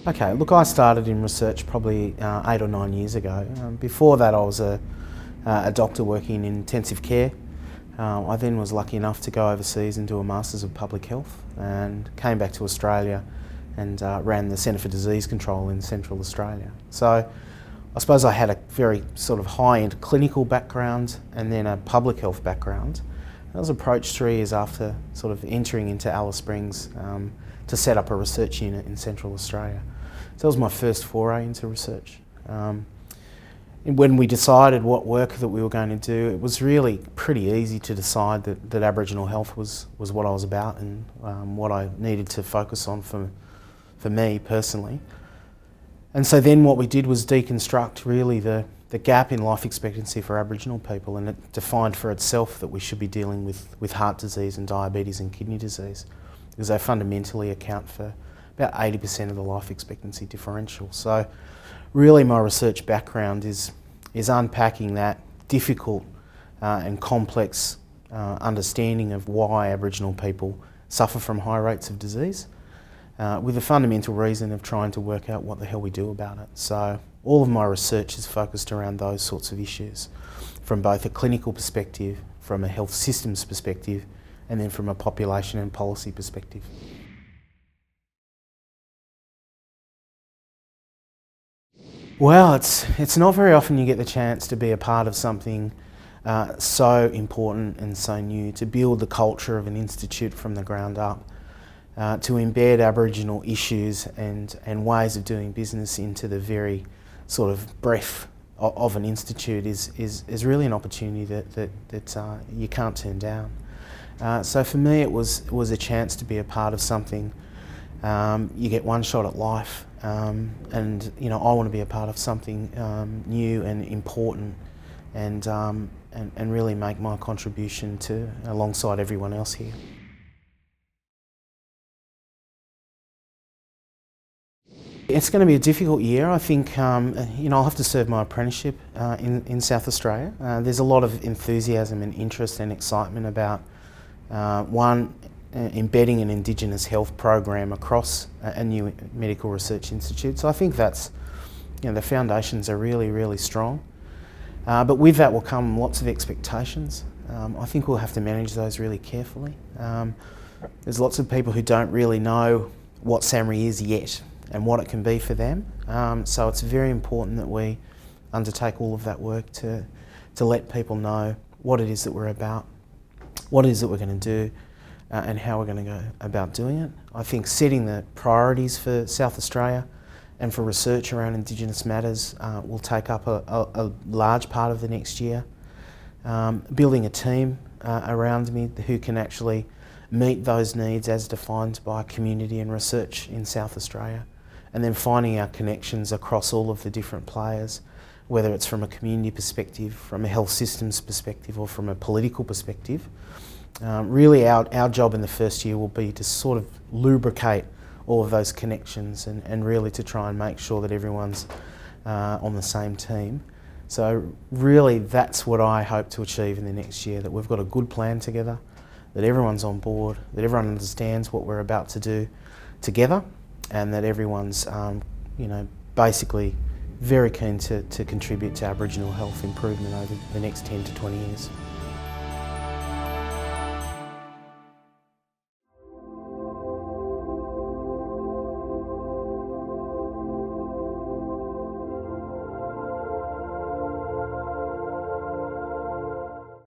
Okay, look, I started in research probably 8 or 9 years ago. Before that, I was a doctor working in intensive care. I then was lucky enough to go overseas and do a Masters of Public Health, and came back to Australia and ran the Centre for Disease Control in Central Australia. So I suppose I had a very sort of high-end clinical background and then a public health background. I was approached 3 years after sort of entering into Alice Springs to set up a research unit in Central Australia. So that was my first foray into research. When we decided what work that we were going to do, it was really pretty easy to decide that Aboriginal health was what I was about and what I needed to focus on for me personally. And so then what we did was deconstruct really the gap in life expectancy for Aboriginal people, and it defined for itself that we should be dealing with heart disease and diabetes and kidney disease, because they fundamentally account for about 80% of the life expectancy differential. So really my research background is unpacking that difficult and complex understanding of why Aboriginal people suffer from high rates of disease, with the fundamental reason of trying to work out what the hell we do about it. So all of my research is focused around those sorts of issues, from both a clinical perspective, from a health systems perspective, and then from a population and policy perspective. Well, it's not very often you get the chance to be a part of something so important and so new, to build the culture of an institute from the ground up, to embed Aboriginal issues and ways of doing business into the very sort of breadth of an institute is really an opportunity that you can't turn down. So for me, it was a chance to be a part of something. You get one shot at life, and you know, I want to be a part of something new and important, and really make my contribution to alongside everyone else here. It's going to be a difficult year. I think you know, I'll have to serve my apprenticeship in South Australia. There's a lot of enthusiasm and interest and excitement about embedding an Indigenous health program across a new medical research institute. So I think that's, you know, the foundations are really strong. But with that will come lots of expectations. I think we'll have to manage those really carefully. There's lots of people who don't really know what SAHMRI is yet and what it can be for them. So it's very important that we undertake all of that work to let people know what it is that we're about, what it is that we're going to do, and how we're going to go about doing it. I think setting the priorities for South Australia and for research around Indigenous matters will take up a large part of the next year. Building a team around me who can actually meet those needs as defined by community and research in South Australia, and then finding our connections across all of the different players, whether it's from a community perspective, from a health systems perspective, or from a political perspective. Really our job in the first year will be to sort of lubricate all of those connections and really to try and make sure that everyone's on the same team. So really that's what I hope to achieve in the next year, that we've got a good plan together, that everyone's on board, that everyone understands what we're about to do together, and that everyone's you know, basically very keen to contribute to Aboriginal health improvement over the next 10 to 20 years.